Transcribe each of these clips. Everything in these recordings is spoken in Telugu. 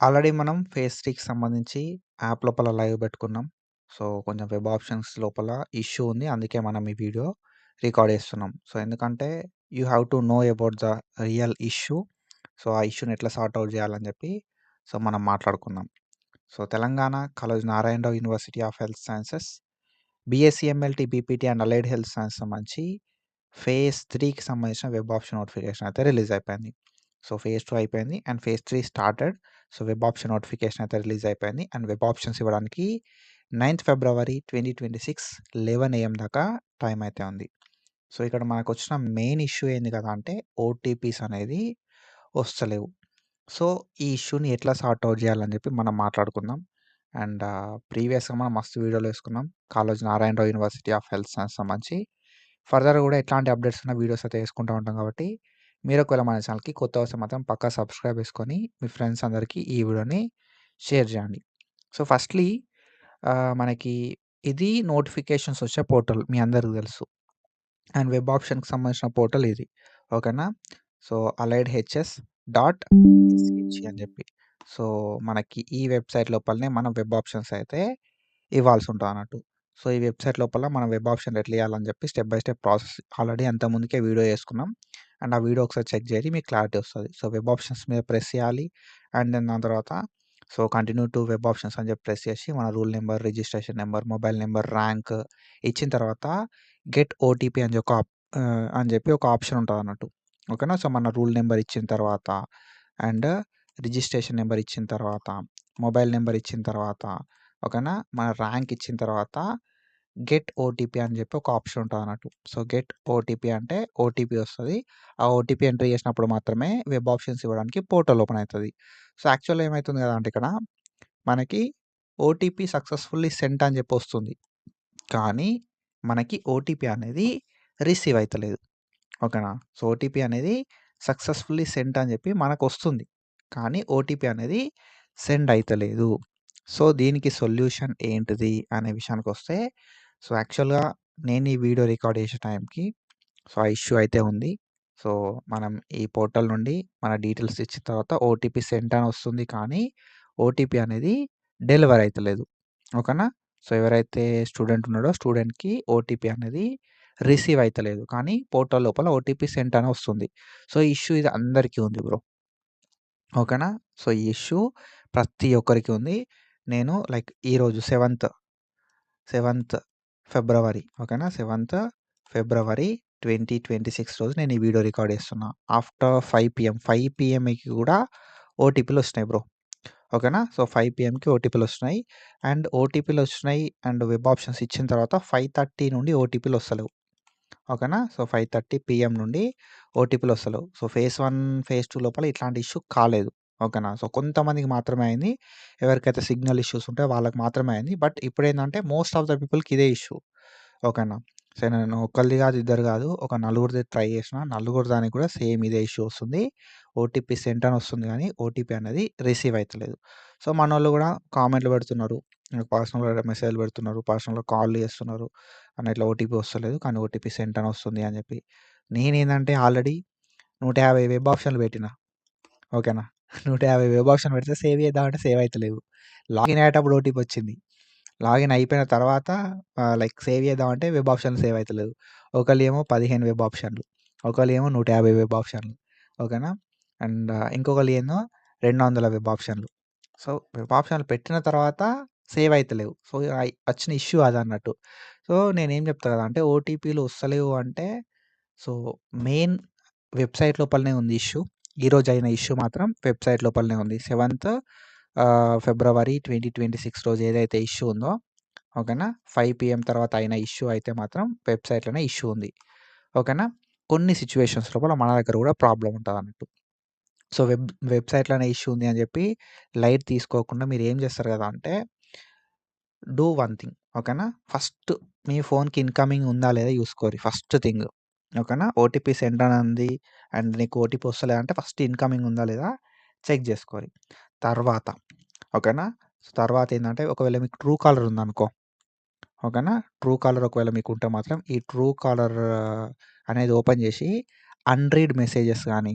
ఆల్రెడీ మనం ఫేజ్ 3కి సంబంధించి యాప్ లోపల లైవ్ పెట్టుకున్నాం. సో, కొంచెం వెబ్ ఆప్షన్స్ లోపల ఇష్యూ ఉంది. అందుకే మనం ఈ వీడియో రికార్డ్ చేస్తున్నాం. సో, ఎందుకంటే you have to know about the real issue. So, ఆ ఇష్యూని ఎట్లా సార్ట్ ఔట్ చేయాలని చెప్పి సో, మనం మాట్లాడుకుందాం. So, Telangana Kaloji Narayana Rao university of health sciences BSc MLT, BPT and allied health science సంబంధించి ఫేజ్ 3కి సంబంధించిన వెబ్ ఆప్షన్ నోటిఫికేషన్ అయితే రిలీజ్ అయిపోయింది. సో, ఫేజ్ 2 అయిపోయింది and phase 3 started. So, web option notification అయితే రిలీజ్ అయిపోయింది అండ్ వెబ్ ఆప్షన్స్ ఇవ్వడానికి 9థ్ ఫిబ్రవరి 2026 11 AM దాకా టైం అయితే ఉంది. సో, ఇక్కడ మనకొచ్చిన మెయిన్ ఇష్యూ ఏంది కదా అంటే ఓటీపీస్ అనేది వస్తలేవు. సో, ఈ ఇష్యూని ఎట్లా సార్ట్ ఔట్ చేయాలని చెప్పి మనం మాట్లాడుకుందాం. అండ్ ప్రీవియస్‌గా మనం మస్తు వీడియోలు వేసుకున్నాం. Kaloji Narayana Rao university of health science సంబంధించి. ఫర్దర్‌గా కూడా ఎట్లాంటి అప్డేట్స్ ఉన్న వీడియోస్ అయితే వేసుకుంటూ ఉంటాం కాబట్టి, మీరు ఒకవేళ మన ఛానల్‌కి కొత్తగా వస్తే మాత్రం పక్కా సబ్స్క్రైబ్ చేసుకొని, మీ ఫ్రెండ్స్ అందరికీ ఈ వీడియోని షేర్ చేయండి. సో, ఫస్ట్‌లీ మనకి ఇది నోటిఫికేషన్స్ వచ్చే పోర్టల్ మీ అందరికి తెలుసు. అండ్ వెబ్ ఆప్షన్‌కి సంబంధించిన పోర్టల్ ఇది. ఓకేనా? సో, అలైడ్ హెచ్ఎస్ డాట్ డీఎస్‌హెచ్ అని చెప్పి. సో, మనకి ఈ వెబ్‌సైట్ లోపలనే మనం వెబ్ ఆప్షన్స్ అయితే ఇవ్వాల్సి ఉంటదన్నట్టు. సో, ఈ వెబ్‌సైట్ లోపల మనం వెబ్ ఆప్షన్ ఎట్లా ఇయ్యాలని చెప్పి step by step process already అంతకు ముందుకే వీడియో చేసుకున్నాం. అండ్ ఆ వీడియో ఒకసారి చెక్ చేయండి మీకు క్లారిటీ వస్తది. సో, వెబ్ ఆప్షన్స్ మీద ప్రెస్ చేయాలి. అండ్ దెన్ దాని తర్వాత so, continue to web options అని చెప్పి ప్రెస్ చేసి మన rule number, registration number, mobile number, rank ఇచ్చిన తర్వాత గెట్ ఓటీపీ అని చెప్పి ఒక ఆప్షన్ ఉంటదన్నట్టు. ఓకేనా? సో, మన రూల్ నంబర్ ఇచ్చిన తర్వాత అండ్ రిజిస్ట్రేషన్ నంబర్ ఇచ్చిన తర్వాత, మొబైల్ నంబర్ ఇచ్చిన తర్వాత ఓకేనా? మన ర్యాంక్ ఇచ్చిన తర్వాత గెట్ ఓటీపీ అని చెప్పి ఒక ఆప్షన్ ఉంటదన్నట్టు. సో, గెట్ ఓటీపీ అంటే ఓటీపీ వస్తది. ఆ ఓటీపీ ఎంటర్ చేసినప్పుడు మాత్రమే వెబ్ ఆప్షన్స్ ఇవ్వడానికి పోర్టల్ ఓపెన్ అయితది. సో, యాక్చువల్‌గా ఏమైతుంది కదా అంటే ఇక్కడ మనకి ఓటీపీ సక్సెస్‌ఫుల్లీ సెంట్ అని చెప్పి వస్తుంది. కానీ మనకి ఓటీపీ అనేది రిసీవ్ అయితలేదు. ఓకేనా? సో, ఓటీపీ అనేది సక్సెస్‌ఫుల్లీ సెంట్ అని చెప్పి మనకొస్తుంది. కానీ ఓటీపీ అనేది సెండ్ అయితలేదు. సో, దీనికి సొల్యూషన్ ఏంటిది అనే విషయానికొస్తే సో, యాక్చువల్‌గా నేను ఈ వీడియో రికార్డ్ చేసే టైంకి సో, ఆ ఇష్యూ అయితే ఉంది. సో, మనం ఈ పోర్టల్ నుండి మన డీటెయిల్స్ ఇచ్చిన తర్వాత ఓటీపీ సెండ్ అని వస్తుంది. కానీ ఓటీపీ అనేది డెలివర్ అయితలేదు. ఓకేనా? సో, ఎవరైతే స్టూడెంట్ ఉన్నాడో స్టూడెంట్‌కి ఓటీపీ అనేది రిసీవ్ అయితలేదు. కానీ పోర్టల్ లోపల ఓటీపీ సెంట్ అని వస్తుంది. సో, ఈ ఇష్యూ ఇది అందరికీ ఉంది బ్రో. ఓకేనా? సో, ఈ ఇష్యూ ప్రతి ఒక్కరికి ఉంది. నేను లైక్ ఈరోజు 7థ్ ఫిబ్రవరి ఓకేనా? 7థ్ ఫిబ్రవరి 2026 రోజు నేను ఈ వీడియో రికార్డ్ చేస్తున్నా. ఆఫ్టర్ 5 పీఎం 5 పీఎంకి కూడా ఓటీపీలొచ్చినాయి బ్రో. ఓకేనా? సో, 5 పీఎంకి ఓటీపీలొచ్చినాయి. అండ్ ఓటీపీలొచ్చినాయి అండ్ వెబ్ ఆప్షన్స్ ఇచ్చిన తర్వాత 5:30 నుండి ఓటీపీలొస్తలేవు. ఓకేనా? సో, 5:30 పీఎం నుండి ఓటీపీలొస్తలేవు. సో, ఫేజ్ 1, ఫేజ్ 2 లోపల ఇట్లాంటి ఇష్యూ కాలేదు. ఓకేనా? సో, కొంతమందికి మాత్రమే అయింది. ఎవరికైతే సిగ్నల్ ఇష్యూస్ ఉంటాయో వాళ్ళకి మాత్రమే అయింది. బట్ ఇప్పుడేందంటే మోస్ట్ ఆఫ్ ద పీపుల్‌కి ఇదే ఇష్యూ. ఓకేనా? సో, నేను ఒక్కళ్ళది కాదు, ఇద్దరు కాదు. ఒక నలుగురిది ట్రై చేసిన. నలుగురు దానికి కూడా సేమ్ ఇదే ఇష్యూ వస్తుంది. ఓటీపీ సెంట్ అని వస్తుంది గానీ, ఓటీపీ అనేది రిసీవ్ అయితలేదు. సో, మనోళ్ళు కూడా కామెంట్‌లు పెడుతున్నారు. పర్సనల్‌గా మెసేజ్‌లు పెడుతున్నారు. పర్సనల్‌గా కాల్‌లు చేస్తున్నారు. అన్న ఇట్లా ఓటీపీ వస్తలేదు. కానీ ఓటీపీ సెంట్ అని వస్తుంది అని చెప్పి. నేనేందంటే ఆల్రెడీ 150 వెబ్ ఆప్షన్‌లు పెట్టిన. ఓకేనా? 150 వెబ్ ఆప్షన్ పెడితే సేవ్ చేద్దామంటే సేవ్ అయితలేవు. లాగిన్ అయ్యేటప్పుడు ఓటీపీ వచ్చింది. లాగిన్ అయిపోయిన తర్వాత లైక్ సేవ్ చేద్దామంటే వెబ్ ఆప్షన్‌లు సేవ్ అయితలేదు. ఒకళ్ళేమో 15 వెబ్ ఆప్షన్‌లు. ఒకళ్ళేమో 150 వెబ్ ఆప్షన్‌లు. ఓకేనా? అండ్ ఇంకొకళ్ళేమో 200 వెబ్ ఆప్షన్‌లు. సో, వెబ్ ఆప్షన్‌లు పెట్టిన తర్వాత సేవ్ అయితలేవు. సో, వచ్చిన ఇష్యూ అదన్నట్టు. సో, నేనేం చెప్తా కదా! అంటే ఓటీపీలు వస్తలేవు అంటే సో, మెయిన్ వెబ్‌సైట్ లోపలనే ఉంది ఇష్యూ. ఈరోజు అయిన ఇష్యూ మాత్రం వెబ్‌సైట్ లోపలనే ఉంది. 7థ్ ఫిబ్రవరి 2026 రోజు ఏదైతే ఇష్యూ ఉందో ఓకేనా? 5 పీఎం తర్వాత అయిన ఇష్యూ అయితే మాత్రం వెబ్‌సైట్‌లోనే ఇష్యూ ఉంది. ఓకేనా? కొన్ని సిట్యుయేషన్స్ లోపల మన దగ్గర కూడా ప్రాబ్లమ్ ఉంటదన్నట్టు. సో, వెబ్‌సైట్‌లోనే ఇష్యూ ఉంది అని చెప్పి లైట్ తీసుకోకుండా మీరేం చేస్తారు కదా! అంటే డూ వన్ థింగ్ ఓకేనా? ఫస్ట్ మీ ఫోన్‌కి ఇన్‌కమింగ్ ఉందా లేదా చూసుకోరి ఫస్ట్ థింగ్. ఓకేనా? ఓటీపీ సెండ్ అని ఉంది అండ్ నీకు ఓటీపీ వస్తలేదంటే ఫస్ట్ ఇన్‌కమింగ్ ఉందా లేదా చెక్ చేసుకోరి. తర్వాత ఓకేనా? సో, తర్వాత ఏందంటే ఒకవేళ మీకు ట్రూ కాలర్ ఉందనుకో ఓకేనా? ట్రూ కాలర్ ఒకవేళ మీకుంటే మాత్రం ఈ ట్రూ కాలర్ అనేది ఓపెన్ చేసి అన్‌రీడ్ మెసేజెస్ గానీ,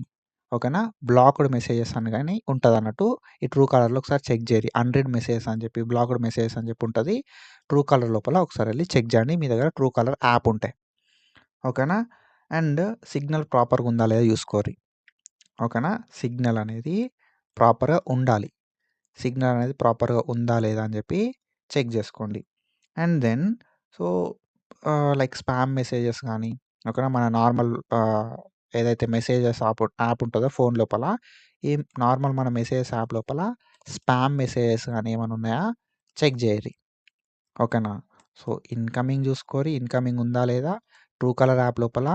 ఓకేనా. బ్లాక్డ్ మెసేజెస్ అని గాని ఉంటదన్నట్టు. ఈ ట్రూ కాలర్‌లో ఒకసారి చెక్ జేయరి. అన్‌రీడ్ మెసేజెస్ అని చెప్పి, బ్లాక్డ్ మెసేజెస్ అని చెప్పి ఉంటది. ట్రూ కాలర్ లోపల ఒకసారెళ్లి చెక్ జేయండి. మీ దగ్గర ట్రూ కాలర్ యాప్ ఉంటే. ఓకేనా. అండ్ సిగ్నల్ ప్రాపర్‌గా ఉందా లేదా జూసుకోర్రి. ఓకేనా. సిగ్నల్ అనేది ప్రాపర్‌గా ఉండాలి. సిగ్నల్ అనేది ప్రాపర్‌గా ఉందా లేదా అని జెప్పి చెక్ జేసుకోండి. And then so, like spam messages గానీ, ఓకేనా. మన నార్మల్ ఏదైతే మెసేజెస్ యాప్ ఉంటదో ఫోను లోపల, ఈ నార్మల్ మన మెసేజెస్ యాప్ లోపల స్పామ్ మెసేజెస్ గానీ ఏమన్నా ఉన్నాయా చెక్ జేయర్రి. ఓకేనా. So, incoming జూసుకోరి. ఇన్‌కమింగ్ ఉందా లేదా, ట్రూ కాలర్ యాప్ లోపల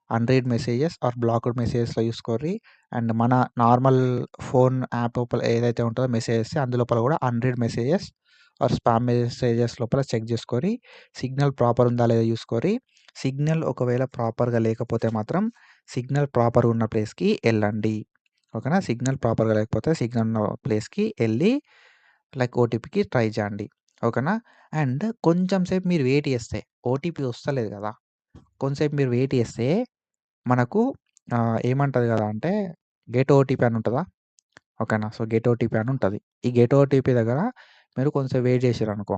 అన్‌రీడ్ మెసేజెస్ ఆర్ బ్లాక్డ్ మెసేజెస్‌లో జూసుకోర్రి. అండ్ మన నార్మల్ ఫోన్ యాప్ లోపల ఏదైతే ఉంటదో మెసేజెస్ అందులోపల గూడా unread messages or spam messages లోపల చెక్ జేసుకోరి. సిగ్నల్ ప్రాపర్ ఉందా లేదా జూసుకోరి. సిగ్నల్ ఒకవేళ ప్రాపర్‌గా లేకపోతే మాత్రం సిగ్నల్ ప్రాపర్‌గా ఉన్న ప్లేస్‌కి ఎళ్ళండి. ఓకేనా. సిగ్నల్ ప్రాపర్‌గా లేకపోతే సిగ్నల్ ఉన్న ప్లేస్‌కి ఎళ్లి లైక్ ఓటీపీకి ట్రై చేయండి. ఓకేనా. అండ్ కొంచెం సేపు మీరు వెయిట్ చేస్తే ఓటీపీ వస్తలేదు గదా. కొంసేపు మీరు వెయిట్ చేస్తే మనకు ఏమంటది గదా అంటే గెట్ ఓటీపీ అని ఉంటదా? ఓకేనా. సో, గెట్ ఓటీపీ అని ఉంటది. ఈ గెట్ ఓటీపీ దగ్గర మీరు కొంసేపు వెయిట్ చేసిర్రనుకో,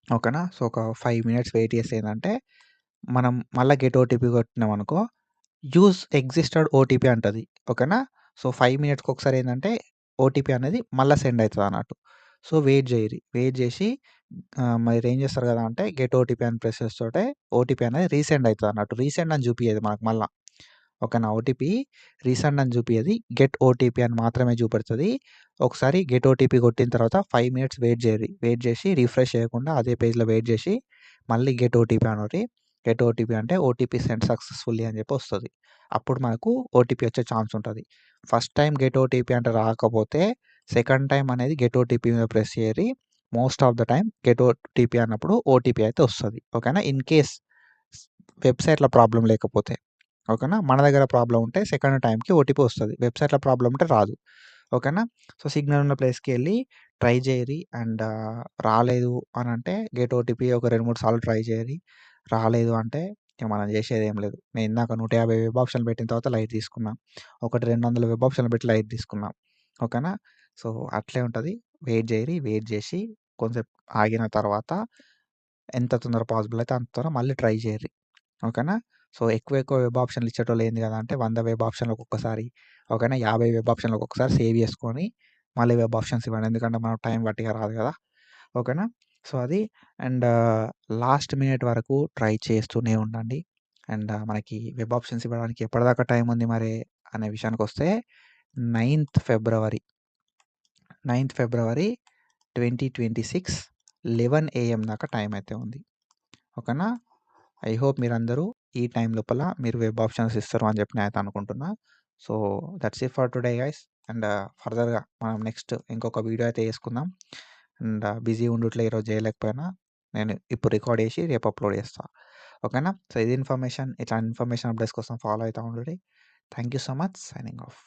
ఓకేనా. సో, ఒక 5 మినిట్స్ వెయిట్ చేస్తే ఏందంటే, మనం మళ్ళా గెట్ ఓటీపీ కొట్టినామనుకో, యూజ్ ఎగ్జిస్టెడ్ ఓటీపీ అంటది. ఓకేనా. సో, 5 మినిట్స్‌కొకసారి ఏందంటే ఓటీపీ అనేది మళ్ళా సెండ్ అయితదన్నట్టు. సో, వెయిట్ జేయిర్రి. వెయిట్ జేసి మీరేం చేస్తారు గదా అంటే గెట్ ఓటీపీ అని ప్రెస్ చేస్తోటే ఓటీపీ అనేది రీసెండ్ అయితదన్నట్టు. రీసెండ్ అని చూపియదు మనకు మళ్ళా. ఓకేనా. ఓటీపీ రీసెండ్ అని చూపియది. గెట్ ఓటీపీ అని మాత్రమే చూపెడతది. ఒకసారి గెట్ ఓటీపీ కొట్టిన తర్వాత 5 మినిట్స్ వెయిట్ జేయర్రి. వెయిట్ జేసి రిఫ్రెష్ చేయకుండా అదే పేజ్‌లో వెయిట్ జేసి మళ్ళీ గెట్ ఓటీపీ అనోర్రి. గెట్ ఓటీపీ అంటే ఓటీపీ సెండ్ సక్సెస్‌ఫుల్లీ అని చెప్పి వస్తది. అప్పుడు మనకు ఓటీపీ వచ్చే ఛాన్స్ ఉంటది. ఫస్ట్ టైమ్ గెట్ ఓటీపీ అంటే రాకపోతే సెకండ్ టైమ్ అనేది గెట్ ఓటీపీ మీద ప్రెస్ చేయర్రి. Most of the time get OTP అన్నప్పుడు ఓటీపీ అయితే వస్తది. ఓకేనా. ఇన్ కేస్ వెబ్‌సైట్‌లో ప్రాబ్లమ్ లేకపోతే. ఓకేనా. మన దగ్గర ప్రాబ్లమ్ ఉంటే సెకండ్ టైమ్‌కి ఓటీపీ వస్తది. వెబ్‌సైట్‌లో ప్రాబ్లమ్ ఉంటే రాదు. ఓకేనా. సో, సిగ్నల్ ఉన్న ప్లేస్‌కెళ్ళి ట్రై జేయర్రి. అండ్ రాలేదు అనంటే గెట్ ఓటీపీ ఒక 2, 3 సార్లు ట్రై జేయర్రి. రాలేదు అంటే ఇక మనం జేసేదేం లేదు. నేను ఇందాక 150 వెబ్ ఆప్షన్‌లు పెట్టిన తర్వాత లైట్ తీసుకున్నా. ఒకటి 200 వెబ్ ఆప్షన్‌లు పెట్టి లైట్ తీసుకున్నా. ఓకేనా. సో, అట్లే ఉంటది. వెయిట్ జేయర్రి. వెయిట్ జేసి కొంసేపు ఆగిన తర్వాత ఎంత తొందర పాసిబుల్ అయితే అంత త్వర మళ్ళీ ట్రై జేయర్రి. ఓకేనా. సో, ఎక్కువ ఎక్కువ వెబ్ ఆప్షన్‌లు ఇచ్చేటోళ్ళు ఏంది గదా అంటే 100 వెబ్ ఆప్షన్‌లు ఒక్కొక్కసారి, ఓకేనా. 50 వెబ్ ఆప్షన్‌లు ఒక్కొక్కసారి సేవ్ చేసుకొని మళ్ళీ వెబ్ ఆప్షన్స్ ఇవ్వండి. ఎందుకంటే మనకు టైం వట్టిగా రాదు గదా. ఓకేనా. సో, అది అండ్ లాస్ట్ మినిట్ వరకు ట్రై చేస్తూనే ఉండండి. అండ్ మనకి వెబ్ ఆప్షన్స్ ఇవ్వడానికి ఎప్పటిదాకా టైం ఉంది మరి అనే విషయానికొస్తే 9థ్ ఫిబ్రవరి 9థ్ ఫిబ్రవరి 2026 11 ఏఎం దాకా టైం అయితే ఉంది. ఓకేనా. ఐ హోప్ మీరందరూ ఈ టైం లోపల మీరు వెబ్ ఆప్షన్స్ ఇస్తారు అని చెప్పి నేనైతే అనుకుంటున్నా. So, that's it for today guys. And ఫర్దర్‌గా మనం నెక్స్ట్ ఇంకొక వీడియో అయితే చేసుకుందాం. అండ్ బిజీ ఉండుట్లే ఈరోజు చేయలేకపోయినా నేను ఇప్పుడు రికార్డ్ చేసి రేపు అప్‌లోడ్ చేస్తా. ఓకేనా. సో, ఇది ఇన్ఫర్మేషన్. ఇట్లాంటి ఇన్ఫర్మేషన్ అప్డేట్స్ కోసం ఫాలో అయితా ఉండుర్రి. Thank you so much. Signing of.